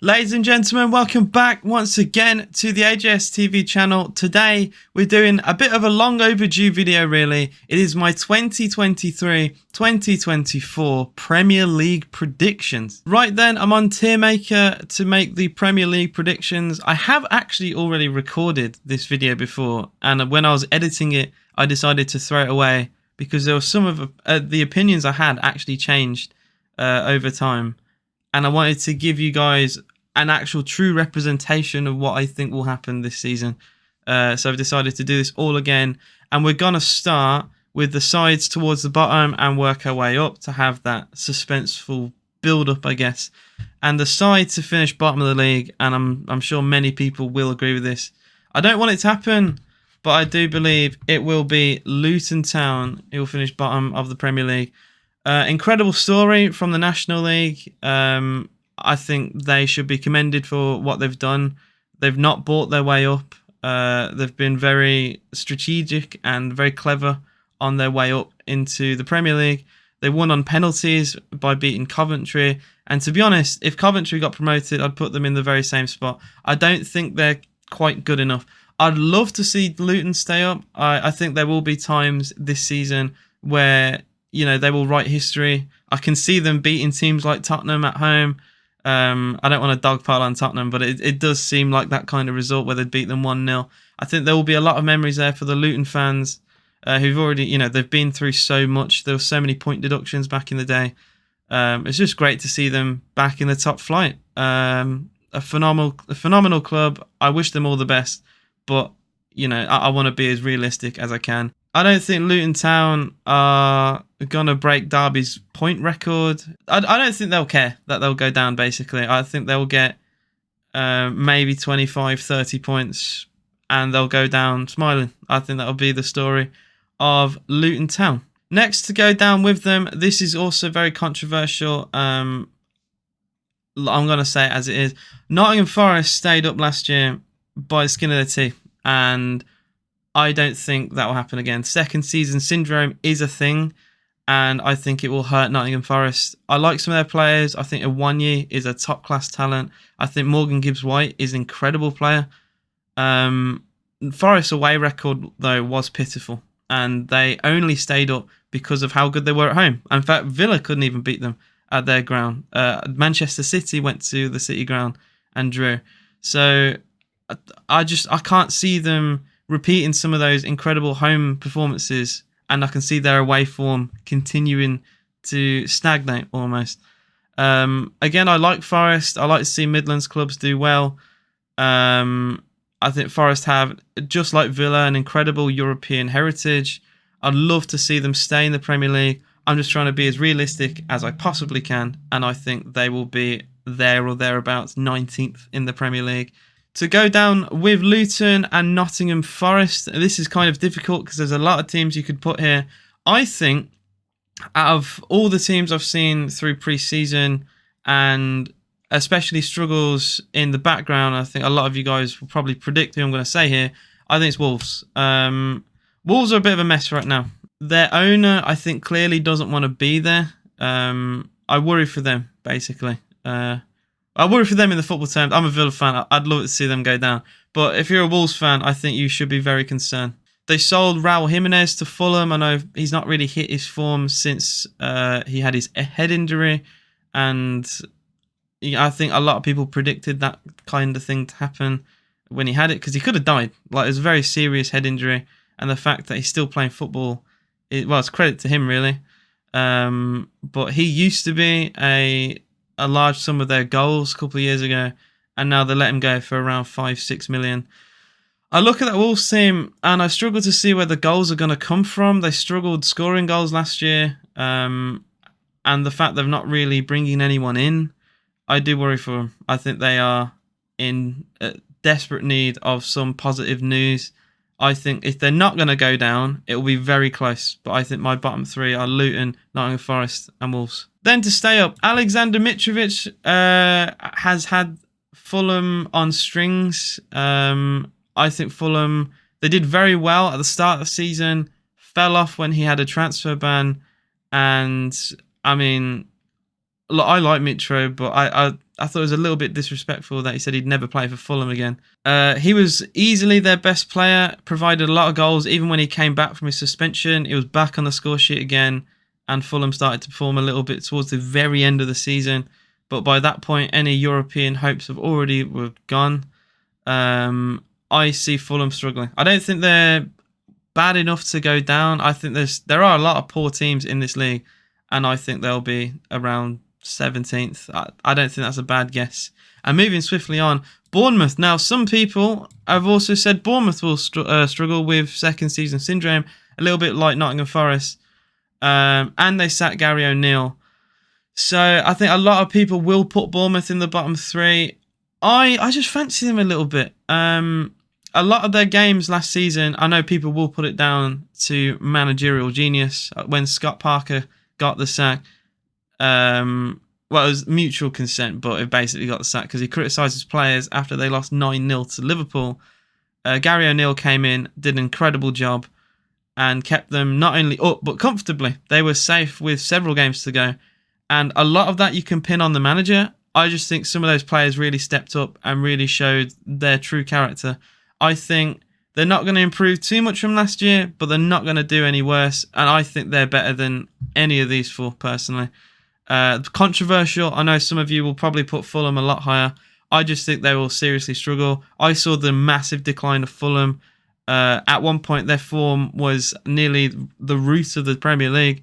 Ladies and gentlemen, welcome back once again to the AJS TV channel. Today we're doing a bit of a long overdue video really. It is my 2023-2024 Premier League predictions. Right then, I'm on Tiermaker to make the Premier League predictions. I have actually already recorded this video before, and when I was editing it, I decided to throw it away because there were some of the opinions I had actually changed over time. And I wanted to give you guys an actual true representation of what I think will happen this season. So I've decided to do this all again. And we're going to start with the sides towards the bottom and work our way up to have that suspenseful build-up, I guess. And the side to finish bottom of the league, and I'm sure many people will agree with this. I don't want it to happen, but I do believe it will be Luton Town who will finish bottom of the Premier League. Incredible story from the National League. I think they should be commended for what they've done. They've not bought their way up. They've been very strategic and very clever on their way up into the Premier League. They won on penalties by beating Coventry. And to be honest, if Coventry got promoted, I'd put them in the very same spot. I don't think they're quite good enough. I'd love to see Luton stay up. I think there will be times this season where they will write history. I can see them beating teams like Tottenham at home. I don't want to dogpile on Tottenham, but it does seem like that kind of result where they'd beat them 1-0. I think there will be a lot of memories there for the Luton fans who've already, they've been through so much. There were so many point deductions back in the day. It's just great to see them back in the top flight. A phenomenal club. I wish them all the best, but I want to be as realistic as I can. I don't think Luton Town are going to break Derby's point record. I don't think they'll care that they'll go down, basically. I think they'll get maybe 25, 30 points and they'll go down smiling. I think that'll be the story of Luton Town. Next to go down with them, this is also very controversial. I'm going to say it as it is. Nottingham Forest stayed up last year by the skin of their teeth, and I don't think that will happen again. Second season syndrome is a thing, and I think it will hurt Nottingham Forest. I like some of their players. I think Iwanyi is a top-class talent. I think Morgan Gibbs-White is an incredible player. Forest's away record, though, was pitiful, and they only stayed up because of how good they were at home. In fact, Villa couldn't even beat them at their ground. Manchester City went to the City ground and drew. So I can't see them repeating some of those incredible home performances, and I can see their away form continuing to stagnate almost. Again, I like Forest. I like to see Midlands clubs do well. I think Forest have, just like Villa, an incredible European heritage. I'd love to see them stay in the Premier League. I'm just trying to be as realistic as I possibly can, and I think they will be there or thereabouts, 19th in the Premier League. To go down with Luton and Nottingham Forest, this is kind of difficult because there's a lot of teams you could put here. I think out of all the teams I've seen through pre-season, and especially struggles in the background, I think a lot of you guys will probably predict who I'm going to say here. I think it's Wolves. Wolves are a bit of a mess right now. Their owner, I think, clearly doesn't want to be there. I worry for them, basically. I worry for them in the football terms. I'm a Villa fan. I'd love to see them go down. But if you're a Wolves fan, I think you should be very concerned. They sold Raul Jimenez to Fulham. I know he's not really hit his form since he had his head injury. And I think a lot of people predicted that kind of thing to happen when he had it, because he could have died. Like, it was a very serious head injury. And the fact that he's still playing football, it's credit to him, really. But he used to be a large sum of their goals a couple of years ago, and now they let him go for around 5-6 million. I look at that Wolves team and I struggle to see where the goals are going to come from. They struggled scoring goals last year, and the fact they're not really bringing anyone in, I do worry for them. I think they are in desperate need of some positive news. I think if they're not going to go down, it will be very close. But I think my bottom three are Luton, Nottingham Forest and Wolves. Then to stay up, Alexander Mitrovic has had Fulham on strings. I think Fulham, they did very well at the start of the season, fell off when he had a transfer ban. And I mean, I like Mitro, but I thought it was a little bit disrespectful that he said he'd never play for Fulham again. He was easily their best player, provided a lot of goals. Even when he came back from his suspension, he was back on the score sheet again, and Fulham started to perform a little bit towards the very end of the season. But by that point, any European hopes have already were gone. I see Fulham struggling. I don't think they're bad enough to go down. I think there are a lot of poor teams in this league, and I think they'll be around 17th. I don't think that's a bad guess. And moving swiftly on, Bournemouth. Now, some people have also said Bournemouth will struggle with second season syndrome, a little bit like Nottingham Forest. And they sacked Gary O'Neill. So I think a lot of people will put Bournemouth in the bottom three. I just fancy them a little bit. A lot of their games last season, I know people will put it down to managerial genius. When Scott Parker got the sack, well, it was mutual consent, but it basically got the sack because he criticised his players after they lost 9-0 to Liverpool. Gary O'Neill came in, did an incredible job, and kept them not only up, but comfortably. They were safe with several games to go. And a lot of that you can pin on the manager. I just think some of those players really stepped up and really showed their true character. I think they're not going to improve too much from last year, but they're not going to do any worse. And I think they're better than any of these four, personally. Controversial. I know some of you will probably put Fulham a lot higher. I just think they will seriously struggle. I saw the massive decline of Fulham. At one point, their form was nearly the root of the Premier League.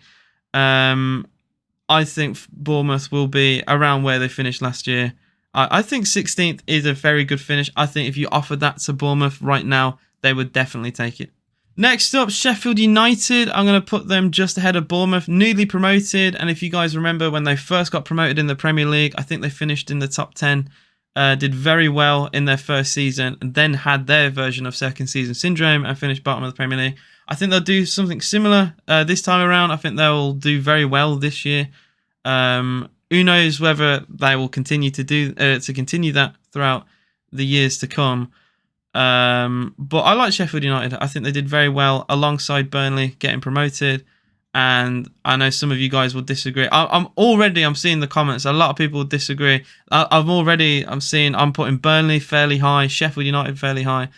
I think Bournemouth will be around where they finished last year. I think 16th is a very good finish. I think if you offered that to Bournemouth right now, they would definitely take it. Next up, Sheffield United. I'm going to put them just ahead of Bournemouth, newly promoted. And if you guys remember when they first got promoted in the Premier League, I think they finished in the top 10. Did very well in their first season, and then had their version of second season syndrome and finished bottom of the Premier League. I think they'll do something similar this time around. I think they'll do very well this year. Who knows whether they will continue to continue that throughout the years to come. But I like Sheffield United. I think they did very well alongside Burnley getting promoted. And I know some of you guys will disagree. I'm seeing the comments. A lot of people disagree. I'm putting Burnley fairly high, Sheffield United fairly high.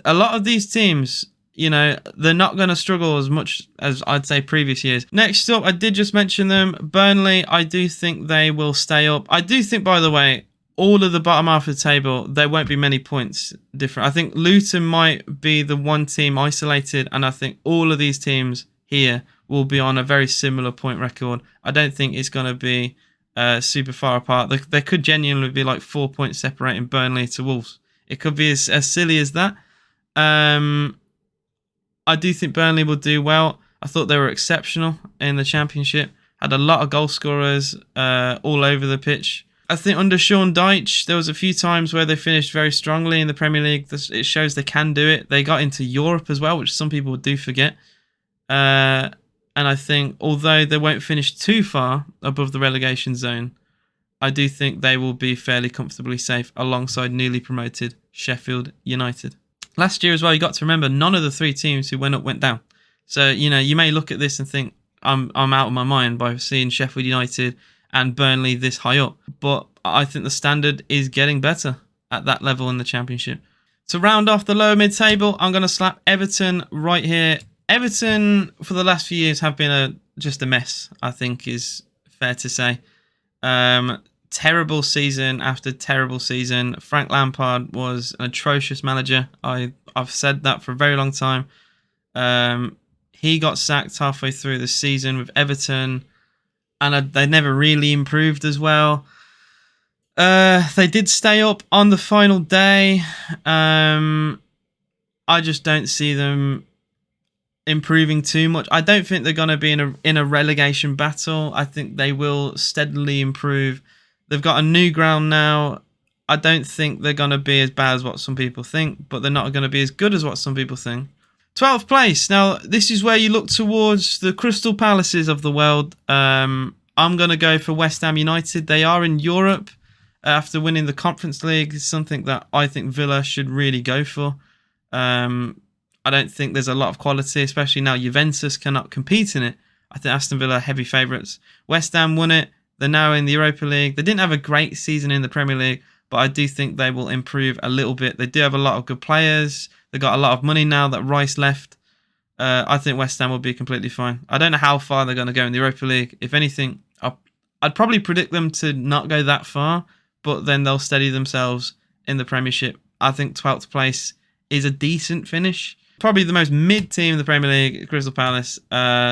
A lot of these teams, they're not going to struggle as much as I'd say previous years. Next up, I did just mention them. Burnley, I do think they will stay up. I do think, by the way, all of the bottom half of the table, there won't be many points different. I think Luton might be the one team isolated, and I think all of these teams here will be on a very similar point record. I don't think it's going to be super far apart. There could genuinely be like 4 points separating Burnley to Wolves. It could be as silly as that. I do think Burnley will do well. I thought they were exceptional in the Championship. Had a lot of goal scorers all over the pitch. I think under Sean Dyche, there was a few times where they finished very strongly in the Premier League. It shows they can do it. They got into Europe as well, which some people do forget. And I think, although they won't finish too far above the relegation zone, I do think they will be fairly comfortably safe alongside newly promoted Sheffield United. Last year as well, you got to remember, none of the three teams who went up went down. So, you may look at this and think, I'm out of my mind by seeing Sheffield United and Burnley this high up. But I think the standard is getting better at that level in the Championship. To round off the lower mid-table, I'm going to slap Everton right here. Everton, for the last few years, have been just a mess, I think is fair to say. Terrible season after terrible season. Frank Lampard was an atrocious manager. I've said that for a very long time. He got sacked halfway through the season with Everton, and they never really improved as well. They did stay up on the final day. I just don't see them improving too much. I don't think they're going to be in a relegation battle. I think they will steadily improve. They've got a new ground now. I don't think they're going to be as bad as what some people think, but they're not going to be as good as what some people think. 12th place. Now, this is where you look towards the Crystal Palaces of the world. I'm going to go for West Ham United. They are in Europe after winning the Conference League. It's something that I think Villa should really go for. I don't think there's a lot of quality, especially now Juventus cannot compete in it. I think Aston Villa are heavy favourites. West Ham won it. They're now in the Europa League. They didn't have a great season in the Premier League, but I do think they will improve a little bit. They do have a lot of good players. They got a lot of money now that Rice left. I think West Ham will be completely fine. I don't know how far they're going to go in the Europa League. If anything, I'd probably predict them to not go that far, but then they'll steady themselves in the Premiership. I think 12th place is a decent finish. Probably the most mid team in the Premier League, Crystal Palace.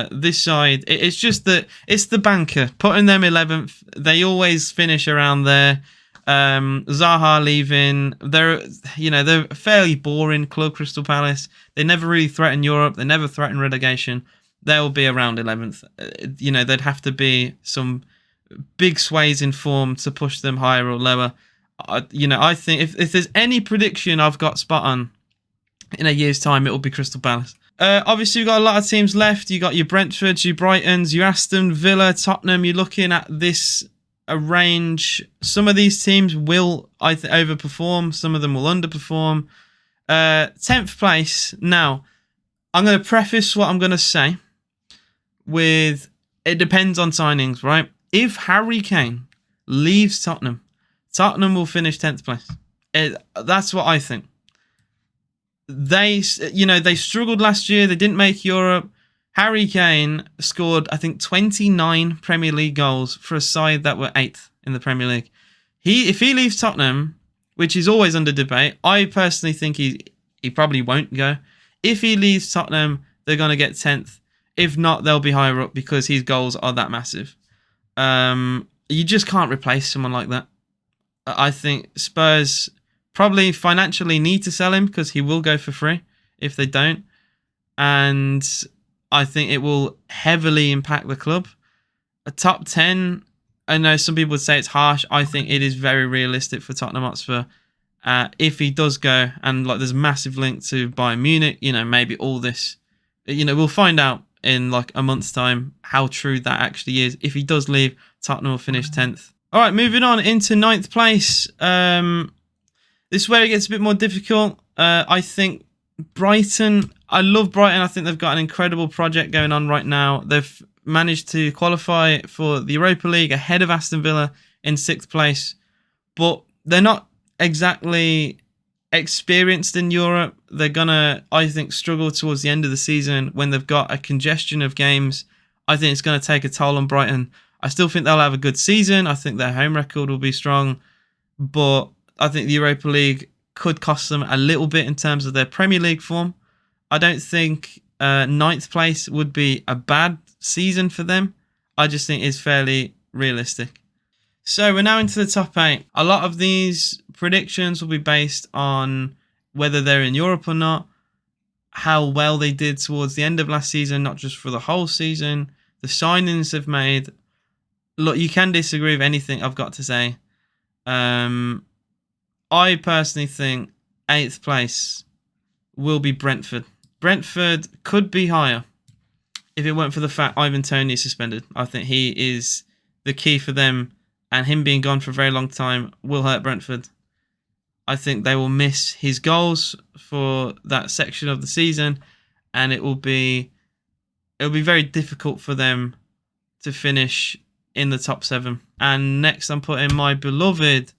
This side, it's just that it's the banker. Putting them 11th, they always finish around there. Zaha leaving. They're a fairly boring club, Crystal Palace. They never really threaten Europe. They never threaten relegation. They'll be around 11th. There'd have to be some big sways in form to push them higher or lower. I think if there's any prediction I've got spot on in a year's time, it will be Crystal Palace. Obviously, you've got a lot of teams left. You got your Brentfords, your Brightons, your Aston Villa, Tottenham. You're looking at this range. Some of these teams will overperform. Some of them will underperform. 10th place. Now, I'm going to preface what I'm going to say with it depends on signings, right? If Harry Kane leaves Tottenham, Tottenham will finish 10th place. That's what I think. They struggled last year. They didn't make Europe. Harry Kane scored, I think, 29 Premier League goals for a side that were 8th in the Premier League. If he leaves Tottenham, which is always under debate, I personally think he probably won't go. If he leaves Tottenham, they're going to get 10th. If not, they'll be higher up because his goals are that massive. You just can't replace someone like that. I think Spurs probably financially need to sell him because he will go for free if they don't. And I think it will heavily impact the club. A top 10, I know some people would say it's harsh. I think it is very realistic for Tottenham Hotspur. If he does go, and there's a massive link to Bayern Munich, maybe all this, we'll find out in a month's time how true that actually is. If he does leave, Tottenham will finish 10th. All right, moving on into 9th place. This is where it gets a bit more difficult. I think Brighton, I love Brighton. I think they've got an incredible project going on right now. They've managed to qualify for the Europa League ahead of Aston Villa in 6th place. But they're not exactly experienced in Europe. They're going to, I think, struggle towards the end of the season when they've got a congestion of games. I think it's going to take a toll on Brighton. I still think they'll have a good season. I think their home record will be strong. But I think the Europa League could cost them a little bit in terms of their Premier League form. I don't think 9th place would be a bad season for them. I just think it's fairly realistic. So we're now into the top 8. A lot of these predictions will be based on whether they're in Europe or not, how well they did towards the end of last season, not just for the whole season, the signings they've made. Look, you can disagree with anything I've got to say. I personally think 8th place will be Brentford. Brentford could be higher if it weren't for the fact Ivan Toney is suspended. I think he is the key for them, and him being gone for a very long time will hurt Brentford. I think they will miss his goals for that section of the season, and it'll be very difficult for them to finish in the top 7. And next I'm putting my beloved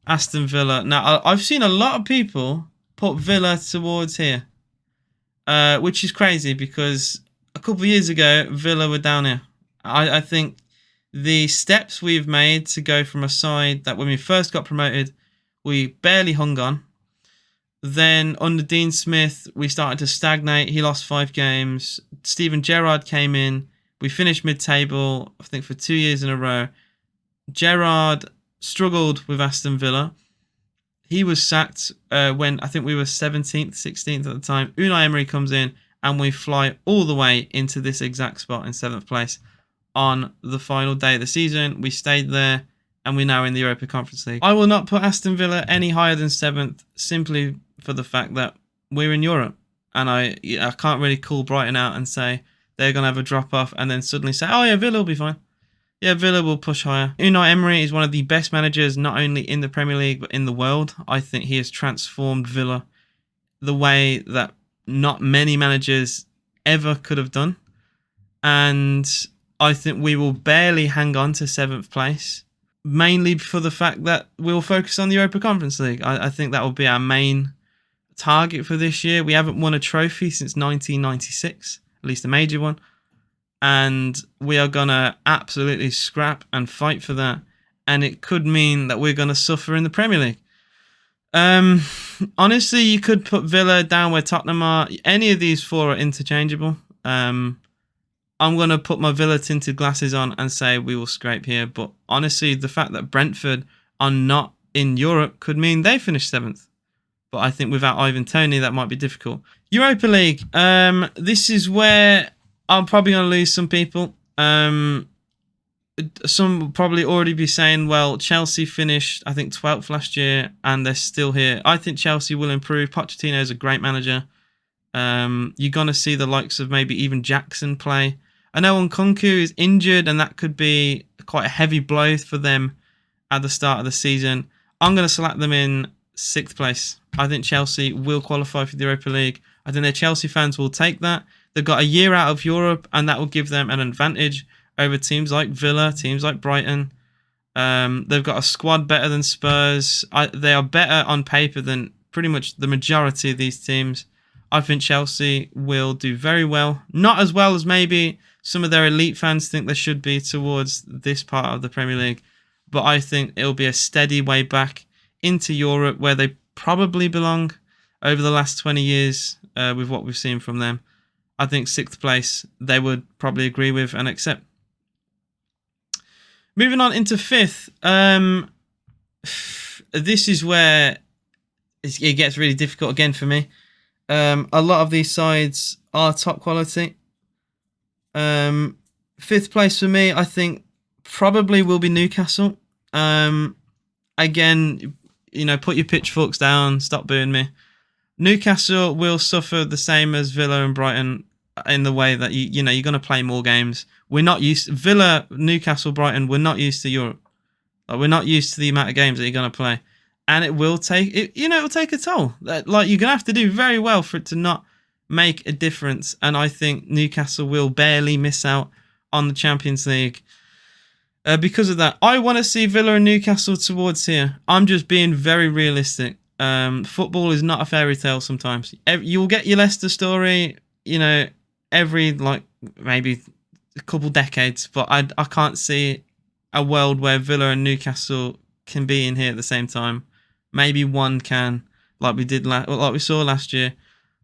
Aston Villa. Now, I've seen a lot of people put Villa towards here, which is crazy because a couple of years ago, Villa were down here. I think the steps we've made to go from a side that when we first got promoted, we barely hung on. Then under Dean Smith, we started to stagnate. He lost 5 games. Steven Gerrard came in. We finished mid-table, I think, for 2 years in a row. Gerrard struggled with Aston Villa. He was sacked when I think we were 17th, 16th at the time. Unai Emery comes in and we fly all the way into this exact spot in 7th place on the final day of the season. We stayed there and we're now in the Europa Conference League. I will not put Aston Villa any higher than 7th simply for the fact that we're in Europe. And I can't really call Brighton out and say they're going to have a drop-off and then suddenly say, oh yeah, Villa will be fine. Yeah, Villa will push higher. Unai Emery is one of the best managers, not only in the Premier League, but in the world. I think he has transformed Villa the way that not many managers ever could have done. And I think we will barely hang on to 7th place, mainly for the fact that we'll focus on the Europa Conference League. I think that will be our main target for this year. We haven't won a trophy since 1996, at least a major one. And we are going to absolutely scrap and fight for that. And it could mean that we're going to suffer in the Premier League. Honestly, you could put Villa down where Tottenham are. Any of these four are interchangeable. I'm going to put my Villa tinted glasses on and say we will scrape here. But honestly, the fact that Brentford are not in Europe could mean they finish 7th. But I think without Ivan Toney, that might be difficult. Europa League. This is where I'm probably going to lose some people. Some will probably already be saying, well, Chelsea finished, I think, 12th last year, and they're still here. I think Chelsea will improve. Pochettino is a great manager. You're going to see the likes of maybe even Jackson play. I know Nkunku is injured, and that could be quite a heavy blow for them at the start of the season. I'm going to select them in 6th place. I think Chelsea will qualify for the Europa League. I think their Chelsea fans will take that. They've got a year out of Europe, and that will give them an advantage over teams like Villa, teams like Brighton. They've got a squad better than Spurs. They are better on paper than pretty much the majority of these teams. I think Chelsea will do very well. Not as well as maybe some of their elite fans think they should be towards this part of the Premier League. But I think it'll be a steady way back into Europe where they probably belong over the last 20 years with what we've seen from them. I think 6th place they would probably agree with and accept. Moving on into 5th. This is where it gets really difficult again for me. A lot of these sides are top quality. 5th place for me, I think, probably will be Newcastle. Again, put your pitchforks down, stop booing me. Newcastle will suffer the same as Villa and Brighton in the way that you're going to play more games. We're not used to Villa, Newcastle, Brighton. We're not used to Europe. We're not used to the amount of games that you're going to play, and it will take it. It will take a toll. You're going to have to do very well for it to not make a difference. And I think Newcastle will barely miss out on the Champions League because of that. I want to see Villa and Newcastle towards here. I'm just being very realistic. Football is not a fairy tale sometimes. You'll get your Leicester story, every maybe a couple decades, but I can't see a world where Villa and Newcastle can be in here at the same time. Maybe one can, like we saw last year.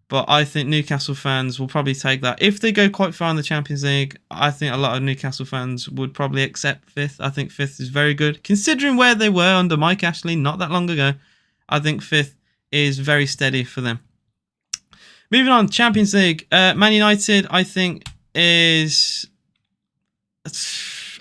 But I think Newcastle fans will probably take that. If they go quite far in the Champions League, I think a lot of Newcastle fans would probably accept 5th. I think 5th is very good. Considering where they were under Mike Ashley not that long ago, I think 5th is very steady for them. Moving on, Champions League. Man United, I think, is...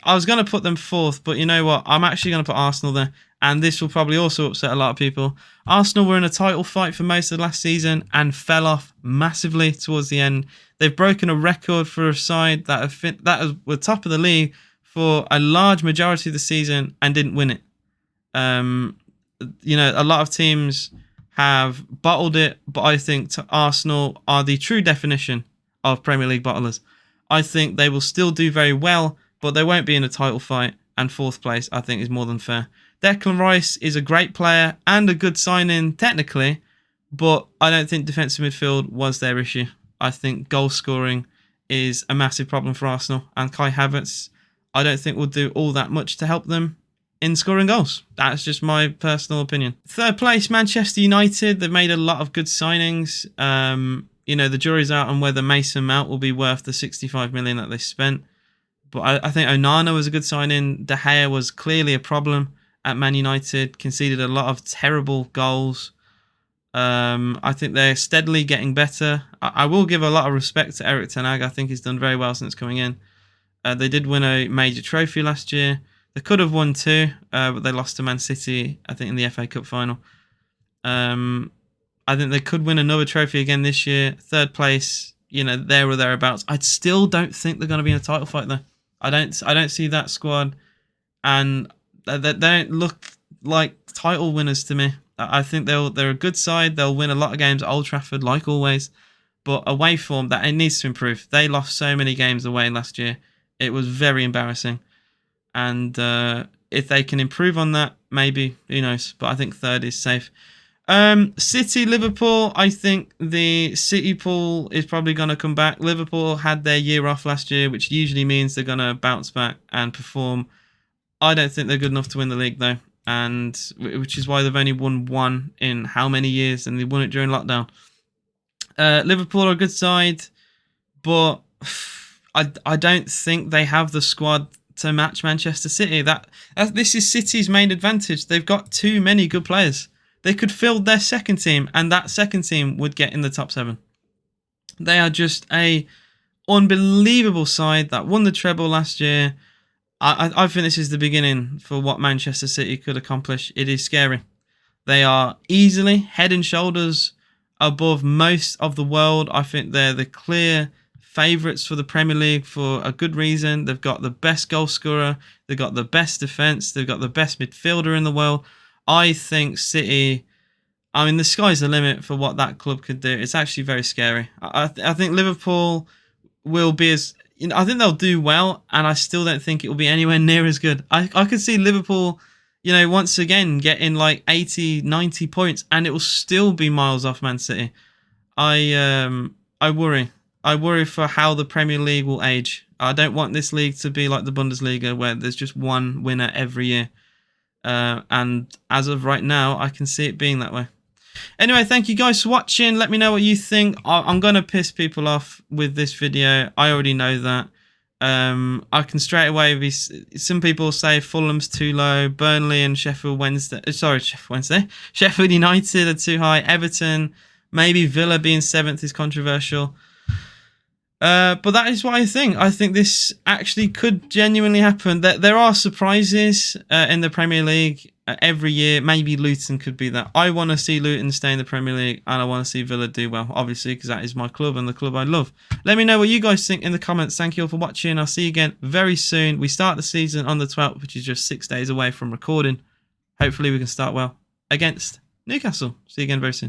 I was going to put them 4th, but you know what? I'm actually going to put Arsenal there. And this will probably also upset a lot of people. Arsenal were in a title fight for most of the last season and fell off massively towards the end. They've broken a record for a side that were top of the league for a large majority of the season and didn't win it. A lot of teams have bottled it, but I think Arsenal are the true definition of Premier League bottlers. I think they will still do very well, but they won't be in a title fight, and 4th place I think is more than fair. Declan Rice is a great player and a good signing technically, but I don't think defensive midfield was their issue. I think goal scoring is a massive problem for Arsenal, and Kai Havertz I don't think will do all that much to help them in scoring goals. That's just my personal opinion. 3rd place, Manchester United. They've made a lot of good signings. The jury's out on whether Mason Mount will be worth the 65 million that they spent. But I think Onana was a good signing. De Gea was clearly a problem at Man United. Conceded a lot of terrible goals. I think they're steadily getting better. I will give a lot of respect to Erik ten Hag. I think he's done very well since coming in. They did win a major trophy last year. They could have won 2, but they lost to Man City, I think, in the FA Cup final. I think they could win another trophy again this year. 3rd place, there or thereabouts. I still don't think they're going to be in a title fight, though. I don't see that squad, and they don't look like title winners to me. I think they're a good side. They'll win a lot of games at Old Trafford, like always. But away form, that it needs to improve. They lost so many games away last year. It was very embarrassing. And if they can improve on that, maybe, who knows. But I think third is safe. City, Liverpool, I think the City pool is probably going to come back. Liverpool had their year off last year, which usually means they're going to bounce back and perform. I don't think they're good enough to win the league, though. And which is why they've only won one in how many years, and they won it during lockdown. Liverpool are a good side, but I don't think they have the squad to match Manchester City. This is City's main advantage. They've got too many good players. They could field their second team, and that second team would get in the top 7. They are just a unbelievable side that won the treble last year. I think this is the beginning for what Manchester City could accomplish. It is scary. They are easily head and shoulders above most of the world. I think they're the clear favourites for the Premier League for a good reason. They've got the best goal scorer. They've got the best defence. They've got the best midfielder in the world. I think City, I mean, the sky's the limit for what that club could do. It's actually very scary. I think Liverpool will be as... I think they'll do well, and I still don't think it will be anywhere near as good. I could see Liverpool, once again getting like 80, 90 points, and it will still be miles off Man City. I worry. I worry for how the Premier League will age. I don't want this league to be like the Bundesliga, where there's just one winner every year. And as of right now, I can see it being that way. Anyway, thank you guys for watching. Let me know what you think. I'm going to piss people off with this video. I already know that. I can straight away be... Some people say Fulham's too low. Burnley and Sheffield Wednesday... Sheffield United are too high. Everton, maybe Villa being 7th is controversial. But that is what I think. I think this actually could genuinely happen. There are surprises in the Premier League every year. Maybe Luton could be that. I want to see Luton stay in the Premier League, and I want to see Villa do well, obviously, because that is my club and the club I love. Let me know what you guys think in the comments. Thank you all for watching. I'll see you again very soon. We start the season on the 12th, which is just 6 days away from recording. Hopefully we can start well against Newcastle. See you again very soon.